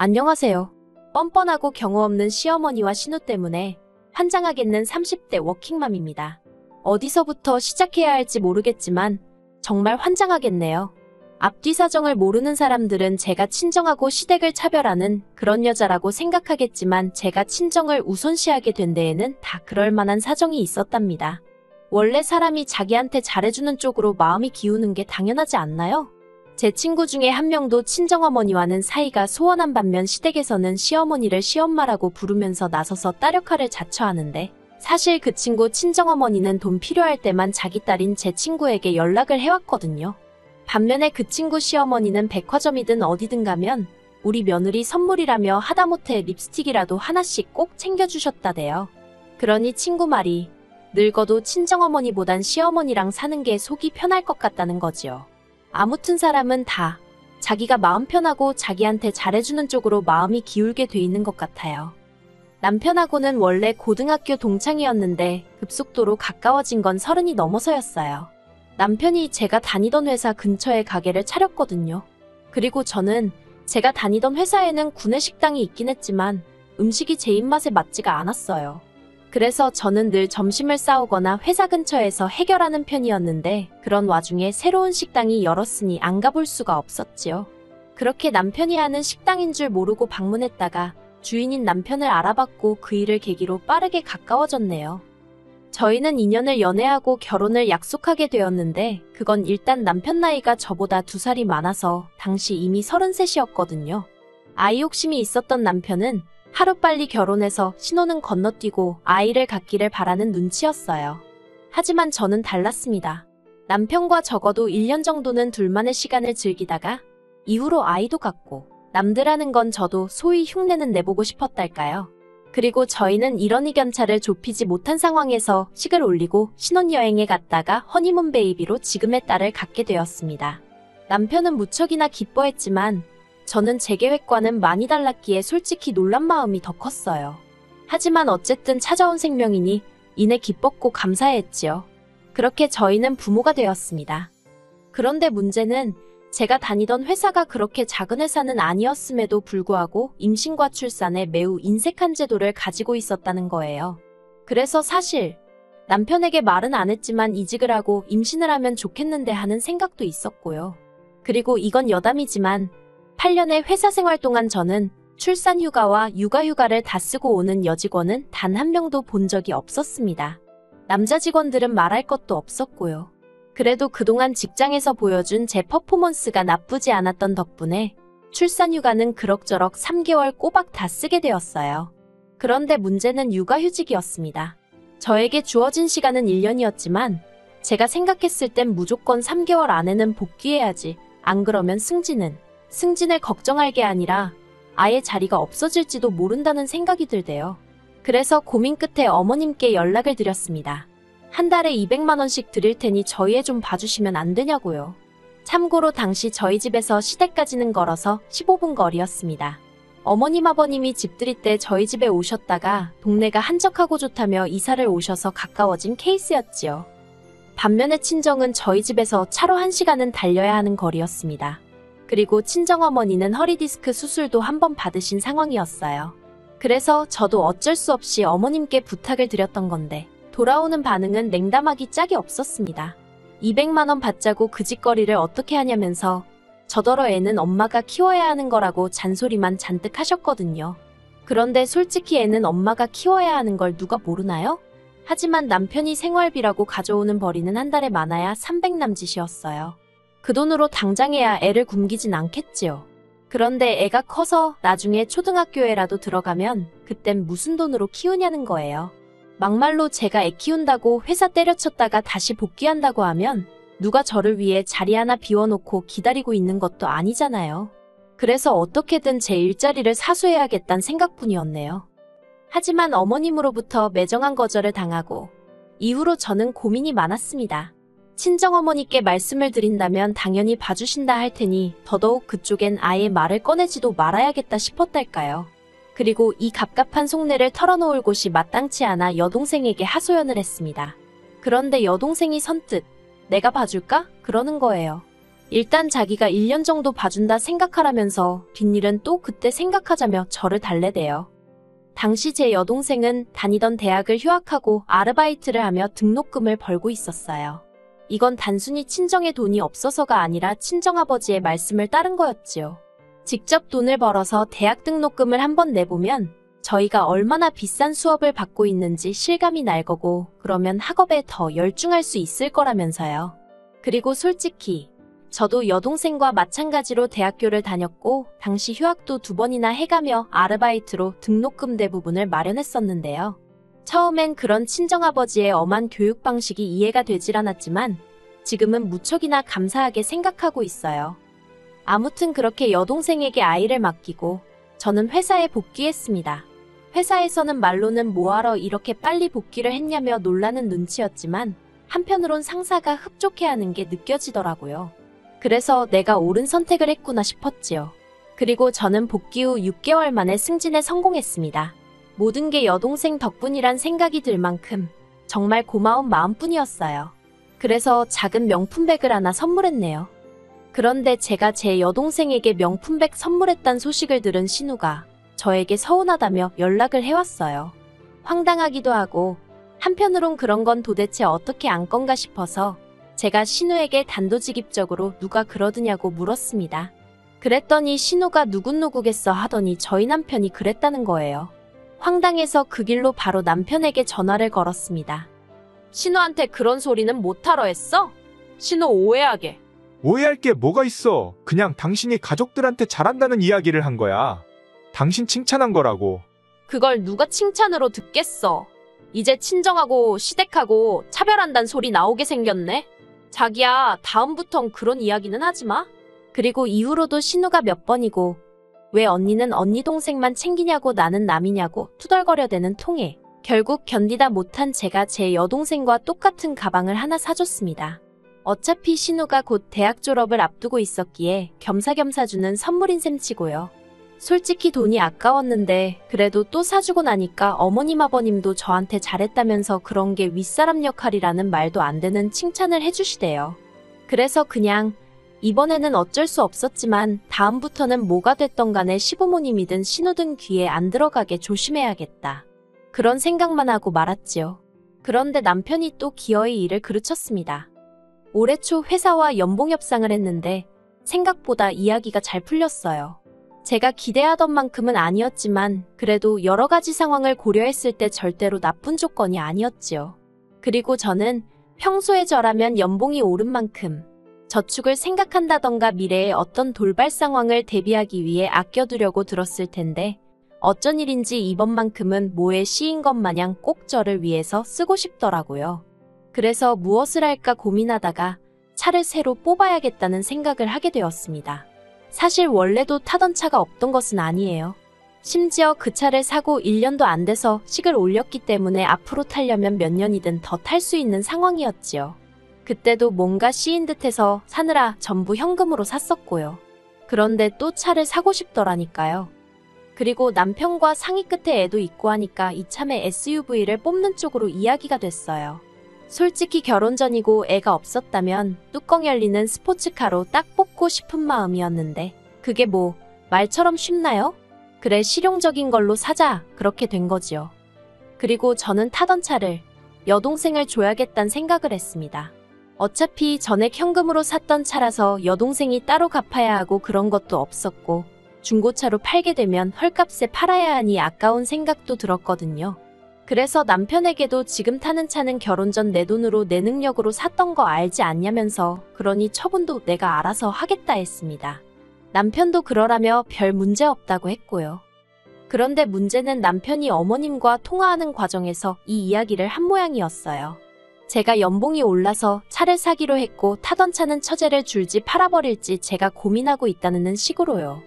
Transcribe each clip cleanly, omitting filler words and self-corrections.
안녕하세요. 뻔뻔하고 경우 없는 시어머니와 신우 때문에 환장하겠는 30대 워킹맘입니다. 어디서부터 시작해야 할지 모르겠지만 정말 환장하겠네요. 앞뒤 사정을 모르는 사람들은 제가 친정하고 시댁을 차별하는 그런 여자라고 생각하겠지만 제가 친정을 우선시하게 된 데에는 다 그럴 만한 사정이 있었답니다. 원래 사람이 자기한테 잘해주는 쪽으로 마음이 기우는 게 당연하지 않나요? 제 친구 중에 한 명도 친정어머니와는 사이가 소원한 반면 시댁에서는 시어머니를 시엄마라고 부르면서 나서서 딸 역할을 자처하는데 사실 그 친구 친정어머니는 돈 필요할 때만 자기 딸인 제 친구에게 연락을 해왔거든요. 반면에 그 친구 시어머니는 백화점이든 어디든 가면 우리 며느리 선물이라며 하다못해 립스틱이라도 하나씩 꼭 챙겨주셨다대요. 그러니 친구 말이 늙어도 친정어머니보단 시어머니랑 사는 게 속이 편할 것 같다는 거지요. 아무튼 사람은 다 자기가 마음 편하고 자기한테 잘해주는 쪽으로 마음이 기울게 돼 있는 것 같아요. 남편하고는 원래 고등학교 동창이었는데 급속도로 가까워진 건 30이 넘어서였어요. 남편이 제가 다니던 회사 근처에 가게를 차렸거든요. 그리고 저는 제가 다니던 회사에는 구내식당이 있긴 했지만 음식이 제 입맛에 맞지가 않았어요. 그래서 저는 늘 점심을 싸우거나 회사 근처에서 해결하는 편이었는데 그런 와중에 새로운 식당이 열었으니 안 가볼 수가 없었지요. 그렇게 남편이 하는 식당인 줄 모르고 방문했다가 주인인 남편을 알아봤고 그 일을 계기로 빠르게 가까워졌네요. 저희는 2년을 연애하고 결혼을 약속하게 되었는데 그건 일단 남편 나이가 저보다 2살이 많아서 당시 이미 33이었거든요. 아이 욕심이 있었던 남편은 하루빨리 결혼해서 신혼은 건너뛰고 아이를 갖기를 바라는 눈치였어요. 하지만 저는 달랐습니다. 남편과 적어도 1년 정도는 둘만의 시간을 즐기다가 이후로 아이도 갖고 남들 하는 건 저도 소위 흉내는 내보고 싶었달까요. 그리고 저희는 이러니 견차를 좁히지 못한 상황에서 식을 올리고 신혼여행에 갔다가 허니문 베이비로 지금의 딸을 갖게 되었습니다. 남편은 무척이나 기뻐했지만 저는 제 계획과는 많이 달랐기에 솔직히 놀란 마음이 더 컸어요. 하지만 어쨌든 찾아온 생명이니 이내 기뻤고 감사했지요. 그렇게 저희는 부모가 되었습니다. 그런데 문제는 제가 다니던 회사가 그렇게 작은 회사는 아니었음에도 불구하고 임신과 출산에 매우 인색한 제도를 가지고 있었다는 거예요. 그래서 사실 남편에게 말은 안 했지만 이직을 하고 임신을 하면 좋겠는데 하는 생각도 있었고요. 그리고 이건 여담이지만 8년의 회사 생활 동안 저는 출산 휴가와 육아 휴가를 다 쓰고 오는 여직원은 단 한 명도 본 적이 없었습니다. 남자 직원들은 말할 것도 없었고요. 그래도 그동안 직장에서 보여준 제 퍼포먼스가 나쁘지 않았던 덕분에 출산 휴가는 그럭저럭 3개월 꼬박 다 쓰게 되었어요. 그런데 문제는 육아휴직이었습니다. 저에게 주어진 시간은 1년이었지만 제가 생각했을 땐 무조건 3개월 안에는 복귀해야지. 안 그러면 승진을 걱정할 게 아니라 아예 자리가 없어질지도 모른다는 생각이 들대요. 그래서 고민 끝에 어머님께 연락을 드렸습니다. 한 달에 200만 원씩 드릴 테니 저희 애 좀 봐주시면 안 되냐고요. 참고로 당시 저희 집에서 시댁까지는 걸어서 15분 거리였습니다. 어머님 아버님이 집들이 때 저희 집에 오셨다가 동네가 한적하고 좋다며 이사를 오셔서 가까워진 케이스였지요. 반면에 친정은 저희 집에서 차로 1시간은 달려야 하는 거리였습니다. 그리고 친정어머니는 허리디스크 수술도 한번 받으신 상황이었어요. 그래서 저도 어쩔 수 없이 어머님께 부탁을 드렸던 건데 돌아오는 반응은 냉담하기 짝이 없었습니다. 200만 원 받자고 그 짓거리를 어떻게 하냐면서 저더러 애는 엄마가 키워야 하는 거라고 잔소리만 잔뜩 하셨거든요. 그런데 솔직히 애는 엄마가 키워야 하는 걸 누가 모르나요? 하지만 남편이 생활비라고 가져오는 벌이는 한 달에 많아야 300 남짓이었어요. 그 돈으로 당장에야 애를 굶기진 않겠지요. 그런데 애가 커서 나중에 초등학교에라도 들어가면 그땐 무슨 돈으로 키우냐는 거예요. 막말로 제가 애 키운다고 회사 때려쳤다가 다시 복귀한다고 하면 누가 저를 위해 자리 하나 비워놓고 기다리고 있는 것도 아니잖아요. 그래서 어떻게든 제 일자리를 사수해야겠다는 생각뿐이었네요. 하지만 어머님으로부터 매정한 거절을 당하고 이후로 저는 고민이 많았습니다. 친정어머니께 말씀을 드린다면 당연히 봐주신다 할 테니 더더욱 그쪽엔 아예 말을 꺼내지도 말아야겠다 싶었달까요. 그리고 이 갑갑한 속내를 털어놓을 곳이 마땅치 않아 여동생에게 하소연을 했습니다. 그런데 여동생이 선뜻 내가 봐줄까? 그러는 거예요. 일단 자기가 1년 정도 봐준다 생각하라면서 뒷일은 또 그때 생각하자며 저를 달래대요. 당시 제 여동생은 다니던 대학을 휴학하고 아르바이트를 하며 등록금을 벌고 있었어요. 이건 단순히 친정에 돈이 없어서가 아니라 친정아버지의 말씀을 따른 거였지요. 직접 돈을 벌어서 대학 등록금을 한번 내보면 저희가 얼마나 비싼 수업을 받고 있는지 실감이 날 거고 그러면 학업에 더 열중할 수 있을 거라면서요. 그리고 솔직히 저도 여동생과 마찬가지로 대학교를 다녔고 당시 휴학도 2번이나 해가며 아르바이트로 등록금 대부분을 마련했었는데요. 처음엔 그런 친정아버지의 엄한 교육 방식이 이해가 되질 않았지만 지금은 무척이나 감사하게 생각하고 있어요. 아무튼 그렇게 여동생에게 아이를 맡기고 저는 회사에 복귀했습니다. 회사에서는 말로는 뭐하러 이렇게 빨리 복귀를 했냐며 놀라는 눈치였지만 한편으론 상사가 흡족해하는 게 느껴지더라고요. 그래서 내가 옳은 선택을 했구나 싶었지요. 그리고 저는 복귀 후 6개월 만에 승진에 성공했습니다. 모든 게 여동생 덕분이란 생각이 들 만큼 정말 고마운 마음뿐이었어요. 그래서 작은 명품백을 하나 선물했네요. 그런데 제가 제 여동생에게 명품백 선물했단 소식을 들은 신우가 저에게 서운하다며 연락을 해왔어요. 황당하기도 하고 한편으론 그런 건 도대체 어떻게 안 건가 싶어서 제가 신우에게 단도직입적으로 누가 그러드냐고 물었습니다. 그랬더니 신우가 누구겠어 하더니 저희 남편이 그랬다는 거예요. 황당해서 그 길로 바로 남편에게 전화를 걸었습니다. 신우한테 그런 소리는 못하러 했어? 신우 오해하게. 오해할 게 뭐가 있어. 그냥 당신이 가족들한테 잘한다는 이야기를 한 거야. 당신 칭찬한 거라고. 그걸 누가 칭찬으로 듣겠어. 이제 친정하고 시댁하고 차별한단 소리 나오게 생겼네. 자기야, 다음부턴 그런 이야기는 하지 마. 그리고 이후로도 신우가 몇 번이고 왜 언니는 언니 동생만 챙기냐고 나는 남이냐고 투덜거려대는 통에 결국 견디다 못한 제가 제 여동생과 똑같은 가방을 하나 사줬습니다. 어차피 신우가 곧 대학 졸업을 앞두고 있었기에 겸사겸사 주는 선물인 셈 치고요. 솔직히 돈이 아까웠는데 그래도 또 사주고 나니까 어머님 아버님도 저한테 잘했다면서 그런 게 윗사람 역할이라는 말도 안 되는 칭찬을 해주시대요. 그래서 그냥 이번에는 어쩔 수 없었지만 다음부터는 뭐가 됐던 간에 시부모님이든 신우든 귀에 안 들어가게 조심해야겠다. 그런 생각만 하고 말았지요. 그런데 남편이 또 기어이 일을 그르쳤습니다. 올해 초 회사와 연봉 협상을 했는데 생각보다 이야기가 잘 풀렸어요. 제가 기대하던 만큼은 아니었지만 그래도 여러 가지 상황을 고려했을 때 절대로 나쁜 조건이 아니었지요. 그리고 저는 평소에 저라면 연봉이 오른 만큼 저축을 생각한다던가 미래의 어떤 돌발 상황을 대비하기 위해 아껴두려고 들었을 텐데 어쩐 일인지 이번만큼은 뭐에 씌인 것 마냥 꼭 저를 위해서 쓰고 싶더라고요. 그래서 무엇을 할까 고민하다가 차를 새로 뽑아야겠다는 생각을 하게 되었습니다. 사실 원래도 타던 차가 없던 것은 아니에요. 심지어 그 차를 사고 1년도 안 돼서 식을 올렸기 때문에 앞으로 타려면 몇 년이든 더 탈 수 있는 상황이었지요. 그때도 뭔가 씌인 듯해서 사느라 전부 현금으로 샀었고요. 그런데 또 차를 사고 싶더라니까요. 그리고 남편과 상의 끝에 애도 있고 하니까 이참에 SUV를 뽑는 쪽으로 이야기가 됐어요. 솔직히 결혼 전이고 애가 없었다면 뚜껑 열리는 스포츠카로 딱 뽑고 싶은 마음이었는데 그게 뭐 말처럼 쉽나요? 그래 실용적인 걸로 사자 그렇게 된 거지요. 그리고 저는 타던 차를 여동생을 줘야겠다는 생각을 했습니다. 어차피 전액 현금으로 샀던 차라서 여동생이 따로 갚아야 하고 그런 것도 없었고 중고차로 팔게 되면 헐값에 팔아야 하니 아까운 생각도 들었거든요. 그래서 남편에게도 지금 타는 차는 결혼 전 내 돈으로 내 능력으로 샀던 거 알지 않냐면서 그러니 처분도 내가 알아서 하겠다 했습니다. 남편도 그러라며 별 문제 없다고 했고요. 그런데 문제는 남편이 어머님과 통화하는 과정에서 이 이야기를 한 모양이었어요. 제가 연봉이 올라서 차를 사기로 했고 타던 차는 처제를 줄지 팔아버릴지 제가 고민하고 있다는 식으로요.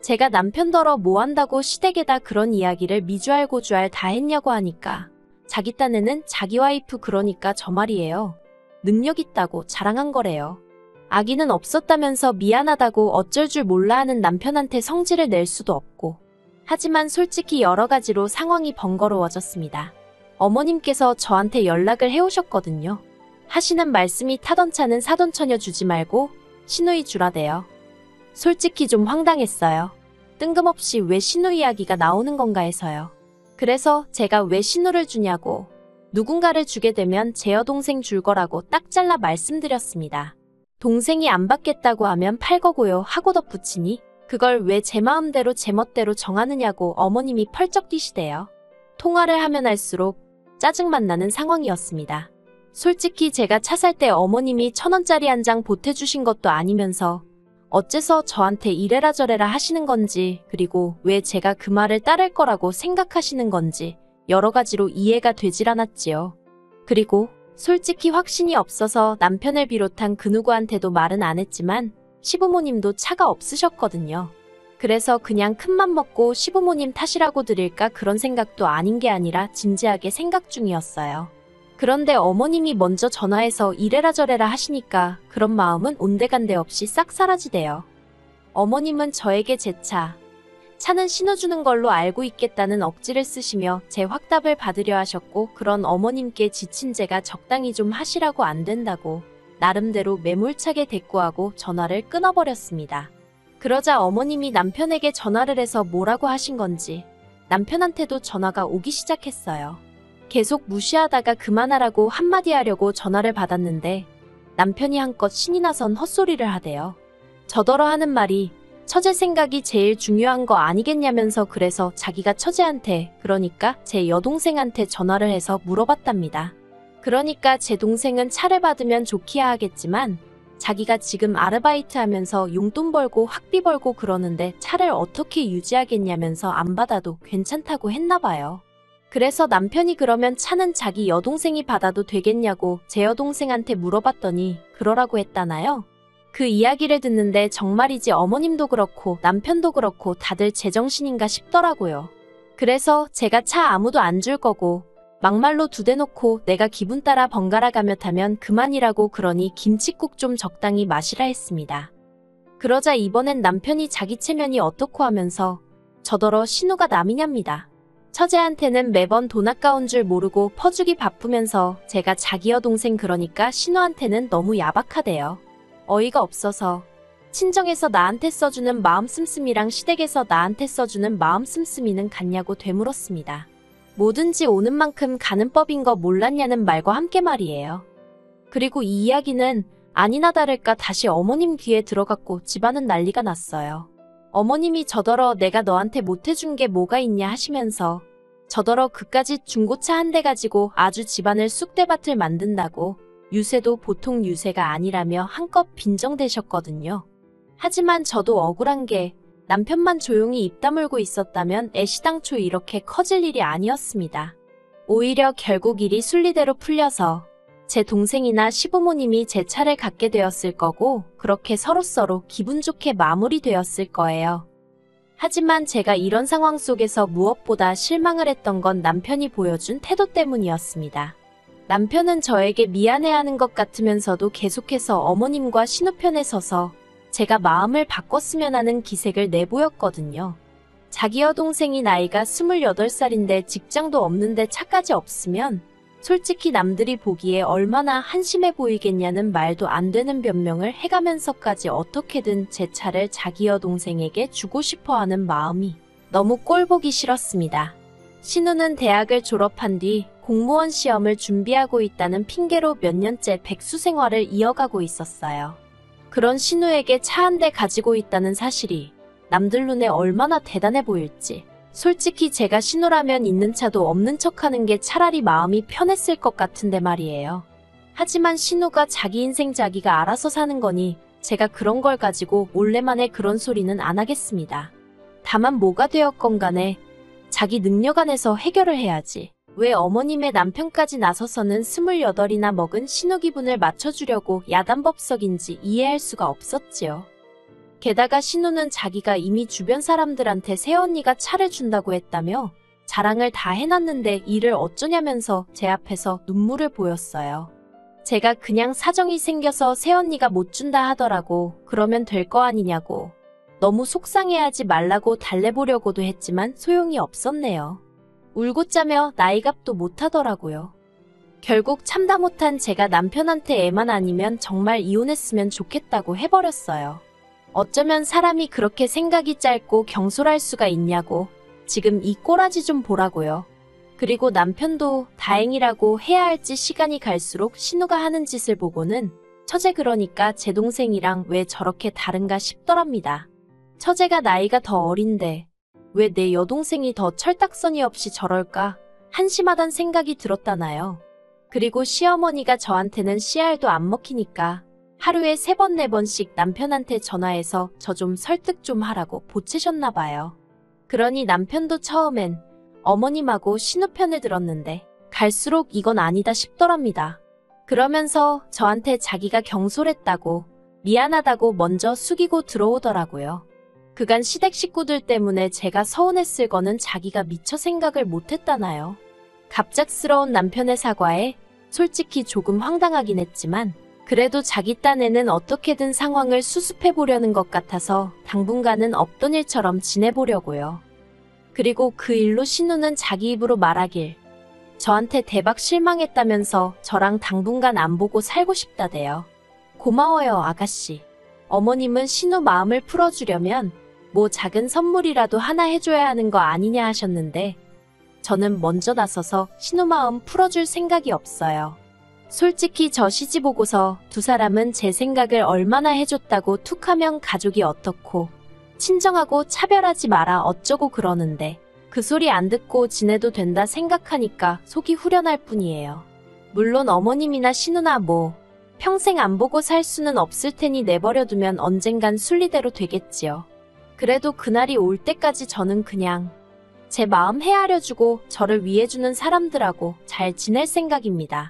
제가 남편더러 뭐 한다고 시댁에다 그런 이야기를 미주알 고주알 다 했냐고 하니까 자기 딴에는 자기 와이프 그러니까 저 말이에요. 능력 있다고 자랑한 거래요. 아기는 없었다면서 미안하다고 어쩔 줄 몰라 하는 남편한테 성질을 낼 수도 없고 하지만 솔직히 여러 가지로 상황이 번거로워졌습니다. 어머님께서 저한테 연락을 해오셨거든요. 하시는 말씀이 타던 차는 사돈 처녀 주지 말고 시누이 주라대요. 솔직히 좀 황당했어요. 뜬금없이 왜 신우 이야기가 나오는 건가 해서요. 그래서 제가 왜 신우를 주냐고, 누군가를 주게 되면 제 여동생 줄 거라고 딱 잘라 말씀드렸습니다. 동생이 안 받겠다고 하면 팔 거고요 하고 덧붙이니 그걸 왜 제 마음대로 제 멋대로 정하느냐고 어머님이 펄쩍 뛰시대요. 통화를 하면 할수록 짜증만 나는 상황이었습니다. 솔직히 제가 차 살 때 어머님이 1,000원짜리 한 장 보태주신 것도 아니면서 어째서 저한테 이래라 저래라 하시는 건지, 그리고 왜 제가 그 말을 따를 거라고 생각하시는 건지 여러 가지로 이해가 되질 않았지요. 그리고 솔직히 확신이 없어서 남편을 비롯한 그 누구한테도 말은 안 했지만 시부모님도 차가 없으셨거든요. 그래서 그냥 큰맘 먹고 시부모님 탓이라고 드릴까 그런 생각도 아닌 게 아니라 진지하게 생각 중이었어요. 그런데 어머님이 먼저 전화해서 이래라 저래라 하시니까 그런 마음은 온데간데 없이 싹 사라지대요. 어머님은 저에게 제 차는 신호 주는 걸로 알고 있겠다는 억지를 쓰시며 제 확답을 받으려 하셨고, 그런 어머님께 지친 제가 적당히 좀 하시라고 안 된다고 나름대로 매몰차게 대꾸하고 전화를 끊어버렸습니다. 그러자 어머님이 남편에게 전화를 해서 뭐라고 하신 건지 남편한테도 전화가 오기 시작했어요. 계속 무시하다가 그만하라고 한마디 하려고 전화를 받았는데 남편이 한껏 신이 나선 헛소리를 하대요. 저더러 하는 말이 처제 생각이 제일 중요한 거 아니겠냐면서, 그래서 자기가 처제한테, 그러니까 제 여동생한테 전화를 해서 물어봤답니다. 그러니까 제 동생은 차를 받으면 좋기야 하겠지만 자기가 지금 아르바이트 하면서 용돈 벌고 학비 벌고 그러는데 차를 어떻게 유지하겠냐면서 안 받아도 괜찮다고 했나 봐요. 그래서 남편이 그러면 차는 자기 여동생이 받아도 되겠냐고 제 여동생한테 물어봤더니 그러라고 했다나요? 그 이야기를 듣는데 정말이지 어머님도 그렇고 남편도 그렇고 다들 제정신인가 싶더라고요. 그래서 제가 차 아무도 안 줄 거고 막말로 2대 놓고 내가 기분 따라 번갈아 가며 타면 그만이라고, 그러니 김칫국 좀 적당히 마시라 했습니다. 그러자 이번엔 남편이 자기 체면이 어떻고 하면서 저더러 신우가 남이냐입니다. 처제한테는 매번 돈 아까운 줄 모르고 퍼주기 바쁘면서 제가 자기 여동생 그러니까 신우한테는 너무 야박하대요. 어이가 없어서 친정에서 나한테 써주는 마음 씀씀이랑 시댁에서 나한테 써주는 마음 씀씀이는 같냐고 되물었습니다. 뭐든지 오는 만큼 가는 법인 거 몰랐냐는 말과 함께 말이에요. 그리고 이 이야기는 아니나 다를까 다시 어머님 귀에 들어갔고 집안은 난리가 났어요. 어머님이 저더러 내가 너한테 못해준 게 뭐가 있냐 하시면서 저더러 그까짓 중고차 한 대 가지고 아주 집안을 쑥대밭을 만든다고, 유세도 보통 유세가 아니라며 한껏 빈정대셨거든요. 하지만 저도 억울한 게 남편만 조용히 입 다물고 있었다면 애시당초 이렇게 커질 일이 아니었습니다. 오히려 결국 일이 순리대로 풀려서 제 동생이나 시부모님이 제 차를 갖게 되었을 거고 그렇게 서로서로 기분 좋게 마무리되었을 거예요. 하지만 제가 이런 상황 속에서 무엇보다 실망을 했던 건 남편이 보여준 태도 때문이었습니다. 남편은 저에게 미안해하는 것 같으면서도 계속해서 어머님과 신우 편에 서서 제가 마음을 바꿨으면 하는 기색을 내보였거든요. 자기 여동생이 나이가 28살인데 직장도 없는데 차까지 없으면 솔직히 남들이 보기에 얼마나 한심해 보이겠냐는 말도 안 되는 변명을 해가면서까지 어떻게든 제 차를 자기 여동생에게 주고 싶어하는 마음이 너무 꼴보기 싫었습니다. 신우는 대학을 졸업한 뒤 공무원 시험을 준비하고 있다는 핑계로 몇 년째 백수 생활을 이어가고 있었어요. 그런 신우에게 차 한 대 가지고 있다는 사실이 남들 눈에 얼마나 대단해 보일지, 솔직히 제가 신우라면 있는 차도 없는 척하는 게 차라리 마음이 편했을 것 같은데 말이에요. 하지만 신우가 자기 인생 자기가 알아서 사는 거니 제가 그런 걸 가지고 몰래만에 그런 소리는 안 하겠습니다. 다만 뭐가 되었건 간에 자기 능력 안에서 해결을 해야지. 왜 어머님의 남편까지 나서서는 28이나 먹은 신우 기분을 맞춰주려고 야단법석인지 이해할 수가 없었지요. 게다가 신우는 자기가 이미 주변 사람들한테 새언니가 차를 준다고 했다며 자랑을 다 해놨는데 이를 어쩌냐면서 제 앞에서 눈물을 보였어요. 제가 그냥 사정이 생겨서 새언니가 못 준다 하더라고, 그러면 될 거 아니냐고 너무 속상해하지 말라고 달래보려고도 했지만 소용이 없었네요. 울고 짜며 나이값도 못하더라고요. 결국 참다 못한 제가 남편한테 애만 아니면 정말 이혼했으면 좋겠다고 해버렸어요. 어쩌면 사람이 그렇게 생각이 짧고 경솔할 수가 있냐고. 지금 이 꼬라지 좀 보라고요. 그리고 남편도 다행이라고 해야 할지 시간이 갈수록 신우가 하는 짓을 보고는 처제 그러니까 제 동생이랑 왜 저렇게 다른가 싶더랍니다. 처제가 나이가 더 어린데 왜 내 여동생이 더 철딱서니 없이 저럴까 한심하단 생각이 들었다나요. 그리고 시어머니가 저한테는 씨알도 안 먹히니까 하루에 3번 4번씩 남편한테 전화해서 저 좀 설득 좀 하라고 보채셨나 봐요. 그러니 남편도 처음엔 어머님하고 신우 편을 들었는데 갈수록 이건 아니다 싶더랍니다. 그러면서 저한테 자기가 경솔했다고 미안하다고 먼저 숙이고 들어오더라고요. 그간 시댁 식구들 때문에 제가 서운했을 거는 자기가 미처 생각을 못했다나요. 갑작스러운 남편의 사과에 솔직히 조금 황당하긴 했지만 그래도 자기 딴에는 어떻게든 상황을 수습해보려는 것 같아서 당분간은 없던 일처럼 지내보려고요. 그리고 그 일로 신우는 자기 입으로 말하길 저한테 대박 실망했다면서 저랑 당분간 안 보고 살고 싶다대요. 고마워요, 아가씨. 어머님은 신우 마음을 풀어주려면 뭐 작은 선물이라도 하나 해줘야 하는 거 아니냐 하셨는데 저는 먼저 나서서 신우 마음 풀어줄 생각이 없어요. 솔직히 저 시집 오고서 두 사람은 제 생각을 얼마나 해줬다고 툭하면 가족이 어떻고 친정하고 차별하지 마라 어쩌고 그러는데 그 소리 안 듣고 지내도 된다 생각하니까 속이 후련할 뿐이에요. 물론 어머님이나 신우나 뭐 평생 안 보고 살 수는 없을 테니 내버려두면 언젠간 순리대로 되겠지요. 그래도 그날이 올 때까지 저는 그냥 제 마음 헤아려주고 저를 위해주는 사람들하고 잘 지낼 생각입니다.